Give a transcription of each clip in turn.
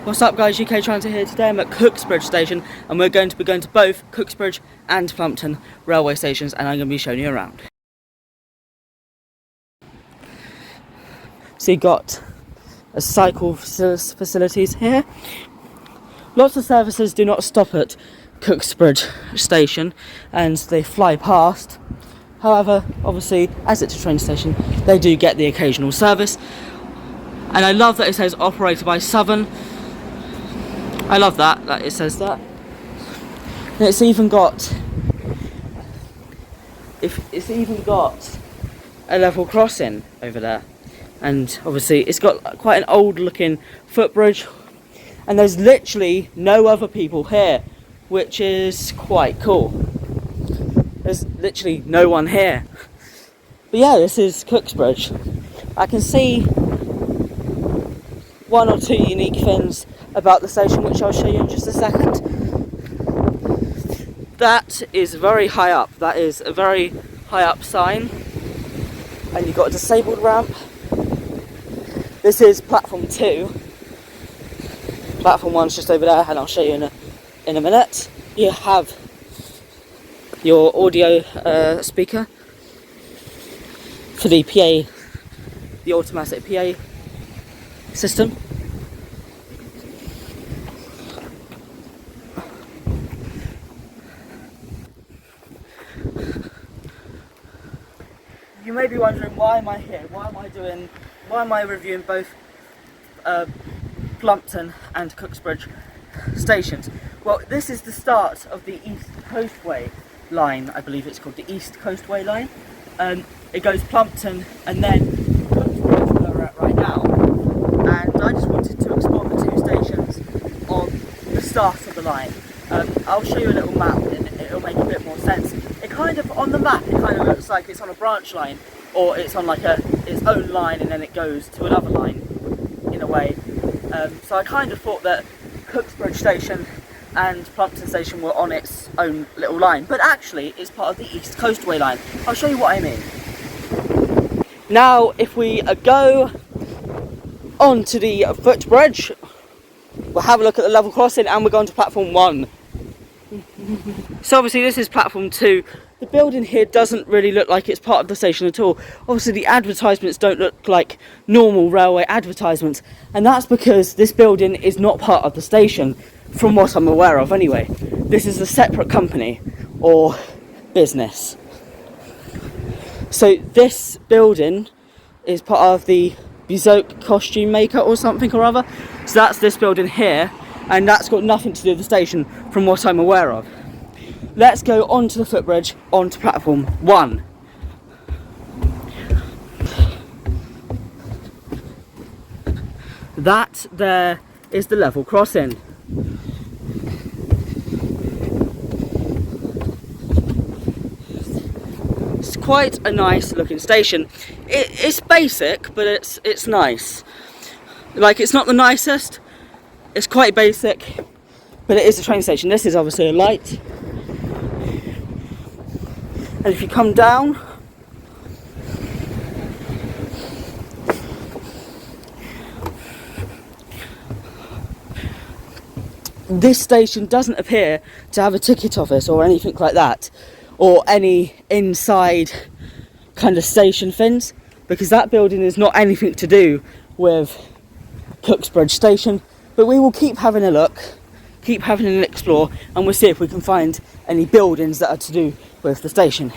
What's up guys, UKTransit here. Today I'm at Cooksbridge station and we're going to be going to both Cooksbridge and Plumpton railway stations and I'm going to be showing you around. So you've got a cycle facilities here. Lots of services do not stop at Cooksbridge station and they fly past. However, obviously as it's a train station they do get the occasional service. And I love that it says operated by Southern. I love that it says that. And it's even got a level crossing over there. And obviously it's got quite an old looking footbridge. And there's literally no other people here, which is quite cool. There's literally no one here. But yeah, this is Cooksbridge. I can see one or two unique things about the station, which I'll show you in just a second. That is very high up. That is a very high up sign. And you've got a disabled ramp. This is platform 2. Platform 1's just over there, and I'll show you in a minute. You have your audio speaker for the PA, the automatic PA system. You may be wondering, why am I here? Why am I reviewing both Plumpton and Cooksbridge stations? Well, this is the start of the East Coastway line. I believe it's called the East Coastway line. It goes Plumpton and then Cooksbridge, where we're at right now. And I just wanted to explore the two stations on the start of the line. I'll show you a little map and it'll make a bit more sense. It kind of, on the map, it kind of looks like it's on a branch line, or it's on like its own line and then it goes to another line, in a way. So I kind of thought that Cooksbridge station and Plumpton station were on its own little line, but actually it's part of the East Coastway line. I'll show you what I mean. Now, if we go onto the footbridge, we'll have a look at the level crossing and we're going to platform 1. So obviously this is platform 2. The building here doesn't really look like it's part of the station at all. Obviously the advertisements don't look like normal railway advertisements, and that's because this building is not part of the station, from what I'm aware of anyway. This is a separate company or business. So this building is part of the Bizoke costume maker or something or other. So that's this building here, and that's got nothing to do with the station from what I'm aware of. Let's go onto the footbridge, onto platform 1. That there is the level crossing. It's quite a nice looking station. It's basic, but it's nice. Like, it's not the nicest, it's quite basic, but it is a train station. This is obviously a light. And if you come down, this station doesn't appear to have a ticket office or anything like that, or any inside kind of station things, because that building is not anything to do with Cooksbridge station. But we will keep having a look, keep having an explore, and we'll see if we can find any buildings that are to do with the station.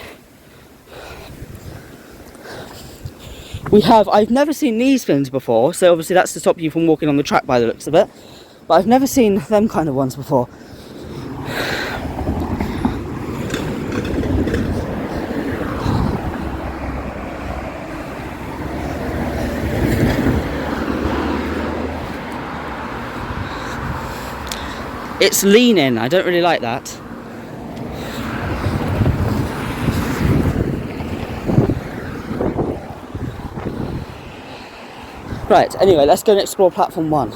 I've never seen these things before, so obviously that's to stop you from walking on the track by the looks of it, but I've never seen them kind of ones before. It's leaning, I don't really like that. Right, anyway, let's go and explore platform 1.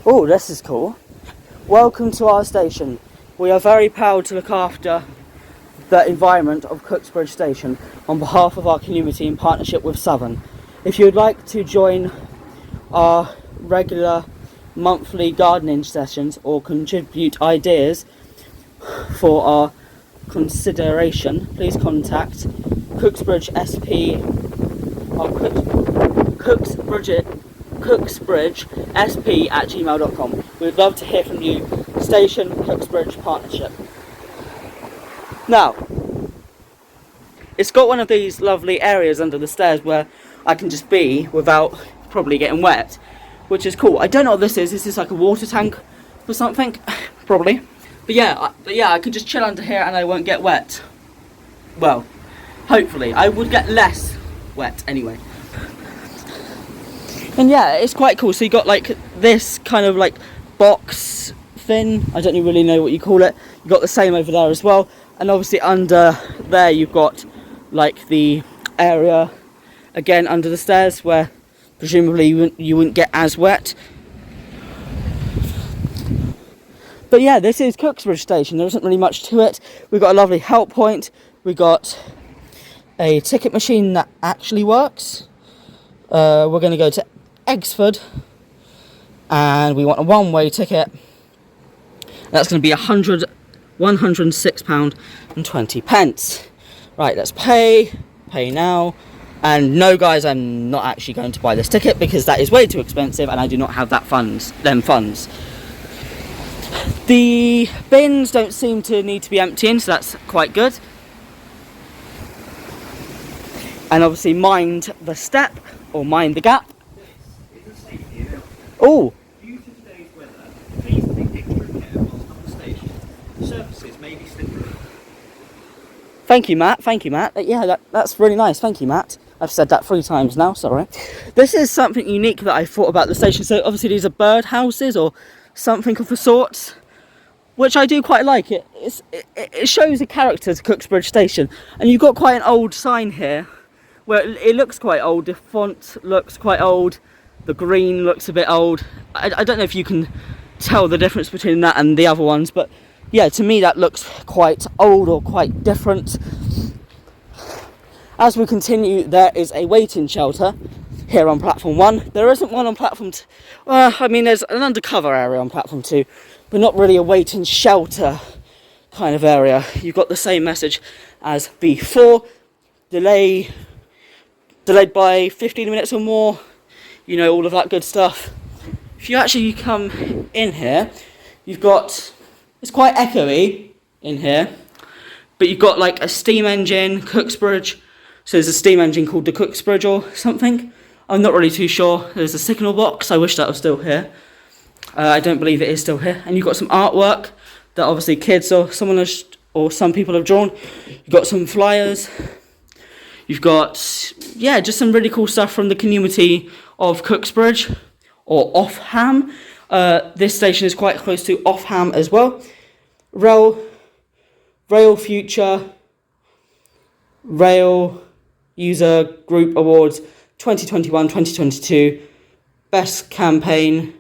Oh, this is cool. Welcome to our station. We are very proud to look after the environment of Cooksbridge Station on behalf of our community in partnership with Southern. If you would like to join our regular monthly gardening sessions or contribute ideas for our consideration, please contact Cooksbridge SP or cooksbridgesp@gmail.com. We'd love to hear from you. Station Cooksbridge Partnership. Now, it's got one of these lovely areas under the stairs where I can just be without probably getting wet, which is cool. I don't know what this is. Is this like a water tank or something? Probably. But yeah, I can just chill under here and I won't get wet. Well, hopefully. I would get less wet anyway. And yeah, it's quite cool. So you got like this kind of like box thing. I don't really know what you call it. You got the same over there as well. And obviously under there you've got like the area again under the stairs where presumably you wouldn't get as wet. But yeah, this is Cooksbridge Station. There isn't really much to it. We've got a lovely help point. We got a ticket machine that actually works. We're going to go to Exford and we want a one-way ticket. That's going to be £106.20. Right, let's pay now. And no guys, I'm not actually going to buy this ticket because that is way too expensive and I do not have them funds. The bins don't seem to need to be emptying, so that's quite good. And obviously mind the step or mind the gap. Oh! Due to today's weather, please take extra care whilst on the station. Surfaces may be slippery. Thank you, Matt. Yeah, that's really nice. Thank you, Matt. I've said that 3 times now, sorry. This is something unique that I thought about the station. So obviously these are bird houses or something of the sort, which I do quite like. It shows a character to Cooksbridge Station. And you've got quite an old sign here, where it looks quite old. The font looks quite old. The green looks a bit old. I don't know if you can tell the difference between that and the other ones, but yeah, to me that looks quite old or quite different. As we continue, there is a waiting shelter here on platform 1. There isn't one on platform 2. There's an undercover area on platform 2, but not really a waiting shelter kind of area. You've got the same message as before. Delayed by 15 minutes or more. You know, all of that good stuff. If you actually come in here, you've got, it's quite echoey in here, but you've got like a steam engine, Cooksbridge. So there's a steam engine called the Cooksbridge or something. I'm not really too sure. There's a signal box. I wish that was still here. I don't believe it is still here. And you've got some artwork that obviously kids or some people have drawn. You've got some flyers. You've got, yeah, just some really cool stuff from the community of Cooksbridge or Offham. This station is quite close to Offham as well. Rail Future Rail User Group Awards 2021-2022. Best Campaign,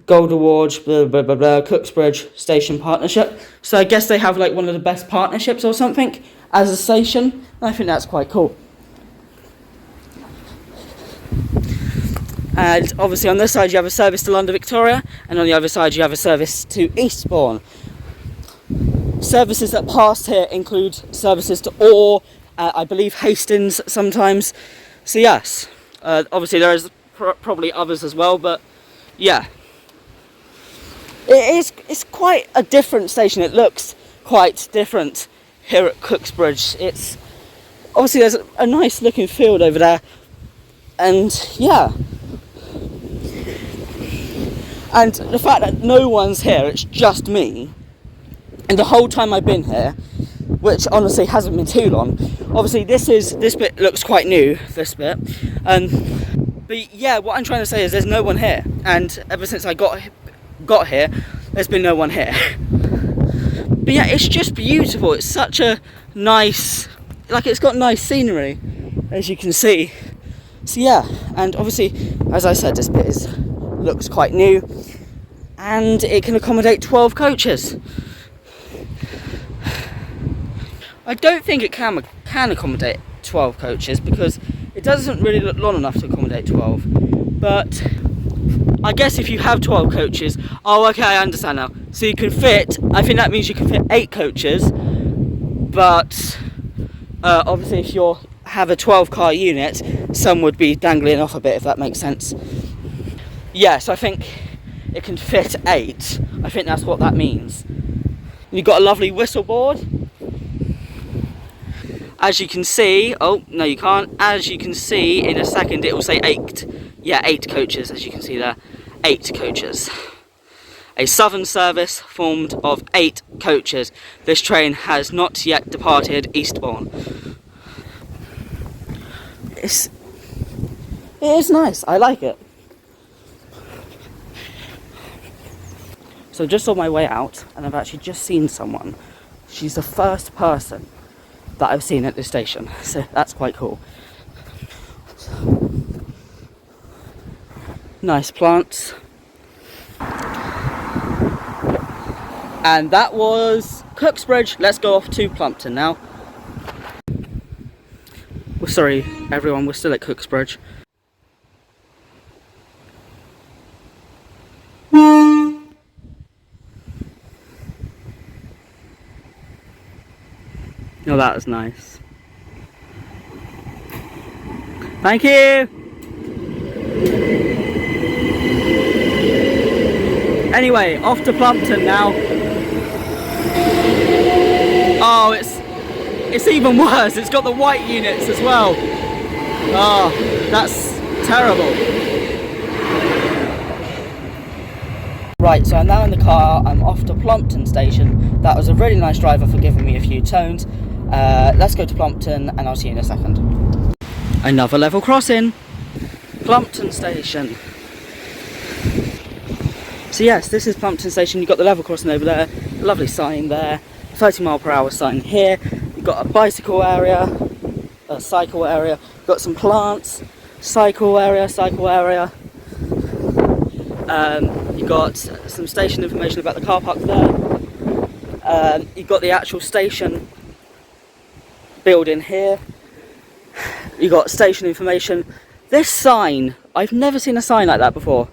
Gold Awards, blah, blah, blah, blah, Cooksbridge Station Partnership. So I guess they have like one of the best partnerships or something as a station. I think that's quite cool. And obviously on this side you have a service to London Victoria, and on the other side you have a service to Eastbourne. Services that pass here include services to Orr, I believe Hastings sometimes. So yes, obviously there is probably others as well, but yeah. It's quite a different station. It looks quite different here at Cooksbridge. It's obviously there's a nice looking field over there, and yeah. And the fact that no one's here, it's just me. And the whole time I've been here, which honestly hasn't been too long. Obviously this bit looks quite new, this bit. But yeah, what I'm trying to say is there's no one here. And ever since I got here, there's been no one here. But yeah, it's just beautiful. It's such a nice, like it's got nice scenery, as you can see. So yeah, and obviously, as I said, this bit looks quite new. And it can accommodate 12 coaches. I don't think it can accommodate 12 coaches because it doesn't really look long enough to accommodate 12. But I guess if you have 12 coaches, oh okay, I understand now. So you can fit, I think that means you can fit 8 coaches, but obviously if you have a 12 car unit, some would be dangling off a bit, if that makes sense. Yeah, so I think it can fit 8. I think that's what that means. You've got a lovely whistle board. As you can see, oh no you can't, as you can see in a second it will say 8. Yeah, 8 coaches, as you can see there. 8 coaches. A southern service formed of 8 coaches. This train has not yet departed Eastbourne. It is nice, I like it. So just on my way out, and I've actually just seen someone. She's the first person that I've seen at this station, so that's quite cool. Nice plants. And that was Cooksbridge. Let's go off to Plumpton now. Well, sorry everyone, we're still at Cooksbridge. Oh, that was nice. Thank you! Anyway, off to Plumpton now. Oh, it's even worse. It's got the white units as well. Oh, that's terrible. Right, so I'm now in the car. I'm off to Plumpton station. That was a really nice driver for giving me a few tones. Let's go to Plumpton and I'll see you in a second. Another level crossing. Plumpton station. So yes, this is Plumpton station. You've got the level crossing over there, a lovely sign there, 30 mph sign here. You've got a bicycle area, a cycle area, you've got some plants, cycle area. You've got some station information about the car park there. You've got the actual station building here. You've got station information. This sign, I've never seen a sign like that before.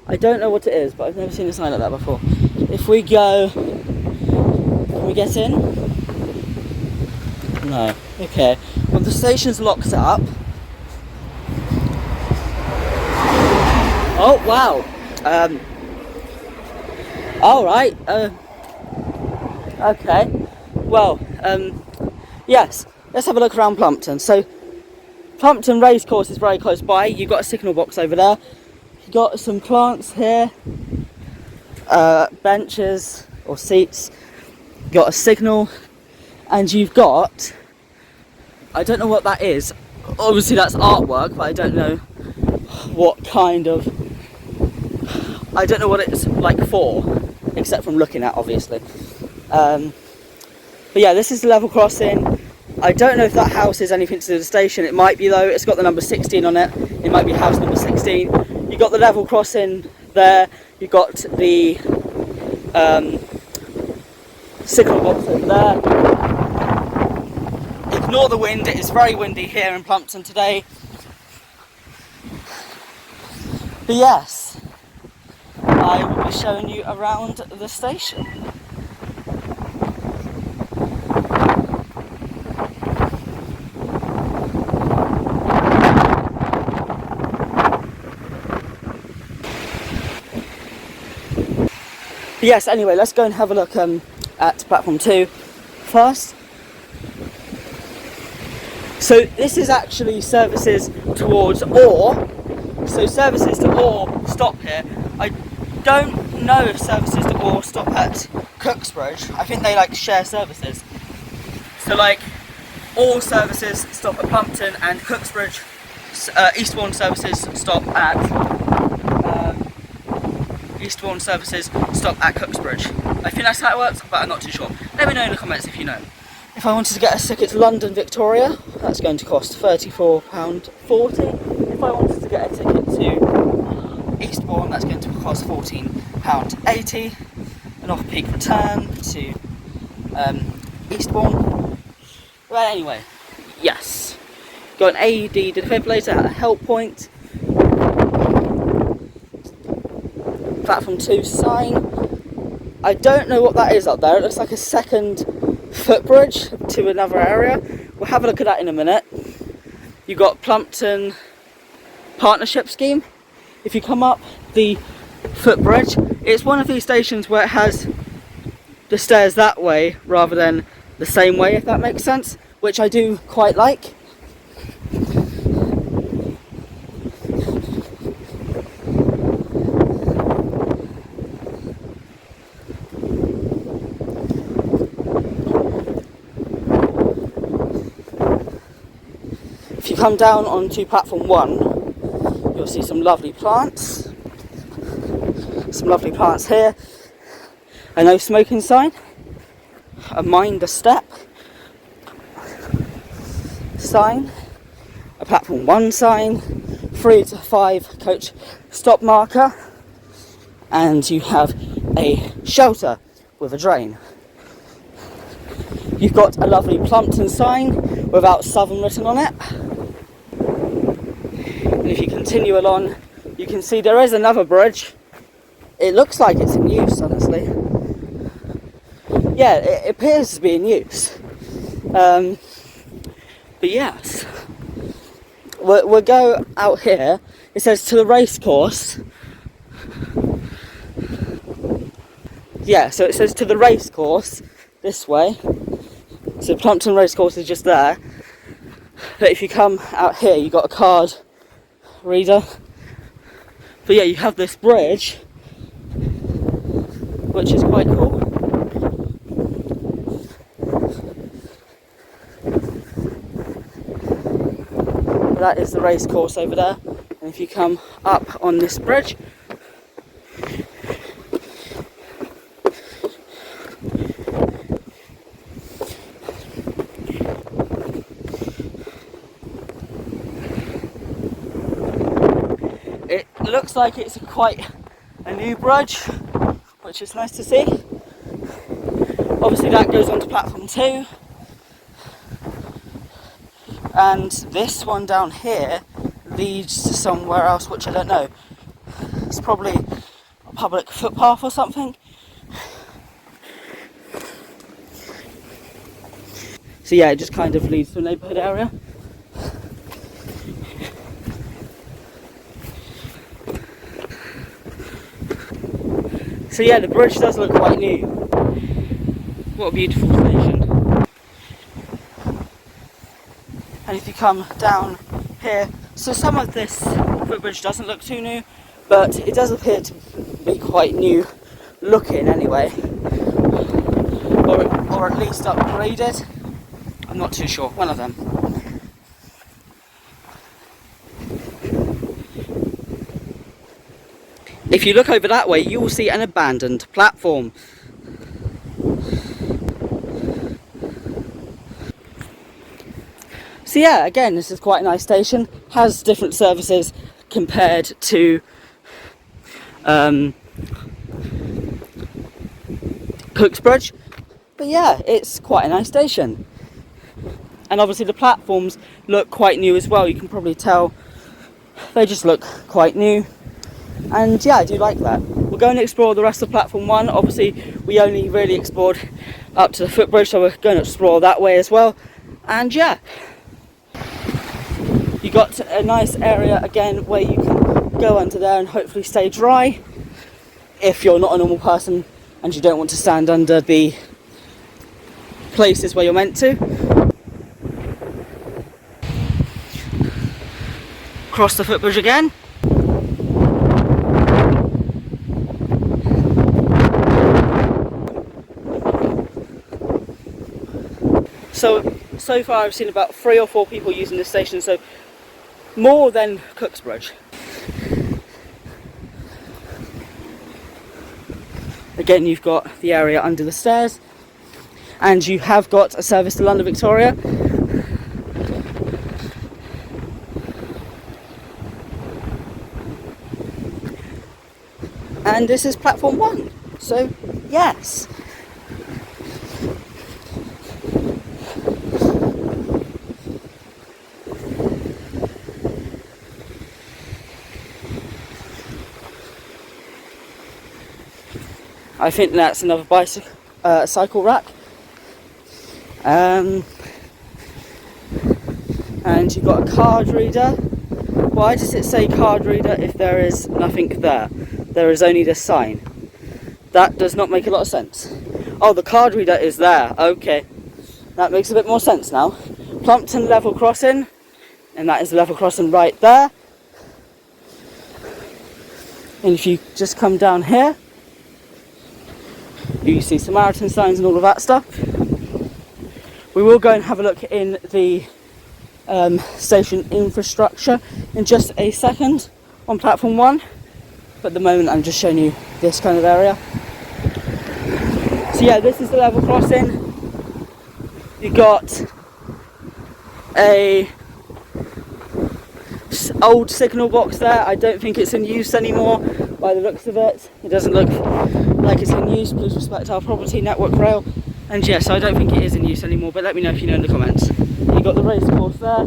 I don't know what it is, but I've never seen a sign like that before. If we go... Can we get in? No. Okay. Well, the station's locked up. Oh, wow. Alright. Okay. Well, yes. Let's have a look around Plumpton. So, Plumpton Racecourse is very close by. You've got a signal box over there. You've got some plants here. Benches or seats. You've got a signal. And you've got... I don't know what that is. Obviously that's artwork, but I don't know what kind of... I don't know what it's like for, except from looking at, obviously. But yeah, this is the level crossing. I don't know if that house is anything to do with the station. It might be though. It's got the number 16 on it. It might be house number 16. You've got the level crossing there. You've got the signal box over there. Ignore the wind. It is very windy here in Plumpton today. But yes, I will be showing you around the station. But yes, anyway, let's go and have a look at platform 2 first. So this is actually services towards Orr. So services to Orr stop here. I don't know if services to Orr stop at Cooksbridge. I think they like share services. So like Orr services stop at Plumpton and Cooksbridge Eastbourne services stop at Eastbourne services stop at Cooksbridge. I think that's how it works, but I'm not too sure. Let me know in the comments if you know. If I wanted to get a ticket to London Victoria, that's going to cost £34.40. If I wanted to get a ticket to Eastbourne, that's going to cost £14.80. An off-peak return to Eastbourne Well, anyway, yes. Got an AED defibrillator at a help point. Platform 2 sign. I don't know what that is up there. It looks like a second footbridge to another area. We'll have a look at that in a minute. You've got Plumpton Partnership Scheme. If you come up the footbridge, it's one of these stations where it has the stairs that way rather than the same way, if that makes sense, which I do quite like. If you come down onto platform 1, you'll see some lovely plants. Some lovely plants here. A no smoking sign. A mind the step sign. A platform 1 sign. 3 to 5 coach stop marker. And you have a shelter with a drain. You've got a lovely Plumpton sign without Southern written on it. And if you continue along, you can see there is another bridge. It looks like it's in use, honestly. Yeah, it appears to be in use. But yes, we'll go out here. It says to the race course. Yeah, so it says to the race course this way. So Plumpton race course is just there. But if you come out here, you've got a card reader. But yeah, you have this bridge, which is quite cool. That is the race course over there. And if you come up on this bridge, it looks like it's quite a new bridge, which is nice to see. Obviously that goes on to platform 2. And this one down here leads to somewhere else, which I don't know. It's probably a public footpath or something. So yeah, it just kind of leads to a neighbourhood area. So yeah, the bridge does look quite new. What a beautiful station. And if you come down here, so some of this footbridge doesn't look too new, but it does appear to be quite new looking anyway. Or at least upgraded. I'm not too sure, one of them. If you look over that way, you will see an abandoned platform. So yeah, again, this is quite a nice station. Has different services compared to Cooksbridge. But yeah, it's quite a nice station. And obviously the platforms look quite new as well. You can probably tell they just look quite new. And yeah, I do like that. We're going to explore the rest of platform 1. Obviously, we only really explored up to the footbridge, so we're going to explore that way as well. And yeah, you got a nice area again where you can go under there and hopefully stay dry if you're not a normal person and you don't want to stand under the places where you're meant to. Cross the footbridge again. So far I've seen about 3 or 4 people using this station, so more than Cooksbridge. Again, you've got the area under the stairs, and you have got a service to London Victoria. And this is platform 1, so yes. I think that's another cycle rack. And you've got a card reader. Why does it say card reader if there is nothing there? There is only the sign. That does not make a lot of sense. Oh, the card reader is there. Okay, that makes a bit more sense now. Plumpton level crossing, and that is the level crossing right there. And if you just come down here, you see Samaritan signs and all of that stuff. We will go and have a look in the station infrastructure in just a second on platform 1, but at the moment I'm just showing you this kind of area. So yeah, this is the level crossing. You got a old signal box there. I don't think it's in use anymore by the looks of it. It doesn't look like it's in use. Please respect our property, Network Rail. And yes, I don't think it is in use anymore, but let me know if you know in the comments. You got the race course there.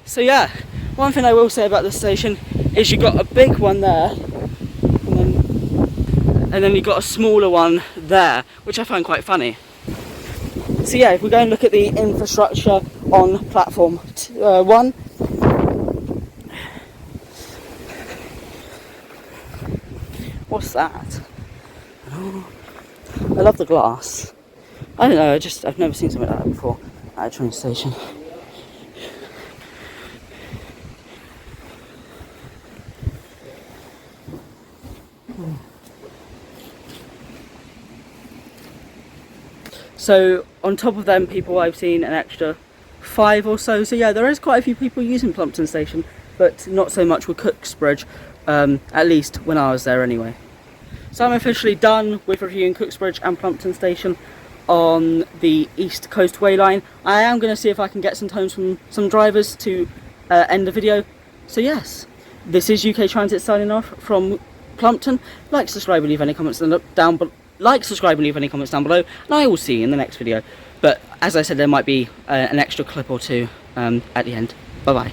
So yeah, one thing I will say about this station is you got a big one there, and then you got a smaller one there, which I find quite funny. So yeah, if we go and look at the infrastructure on platform 1. What's that? Oh, I love the glass. I don't know, I've never seen something like that before at a train station. So on top of them people, I've seen an extra 5 or so. So yeah, there is quite a few people using Plumpton Station, but not so much with Cooksbridge, at least when I was there anyway. So I'm officially done with reviewing Cooksbridge and Plumpton Station on the East Coastway line. I am going to see if I can get some tones from some drivers to end the video. So yes, this is UKTransit signing off from Plumpton. Like, subscribe and leave any comments down below. And I will see you in the next video. But as I said, there might be an extra clip or two at the end. Bye bye.